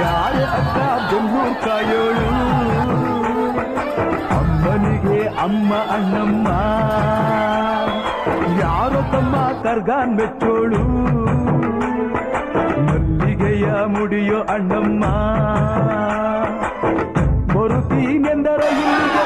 ಯಾರ ಅಕ್ಕ ಬೆಂಗಳೂರು ಕಾಯೋಳು ಅಮ್ಮನಿಗೆ ಅಮ್ಮ ಅಣ್ಣಮ್ಮ ಯಾರೋ ತಮ್ಮ ಕರ್ಗಾನ್ ಮೆಚ್ಚೋಳು ಮಲ್ಲಿಗೆಯ ಮುಡಿಯೋ ಅಣ್ಣಮ್ಮ ಬರುತ್ತೀನೆಂದರ ಇಲ್ಲಿಗೆ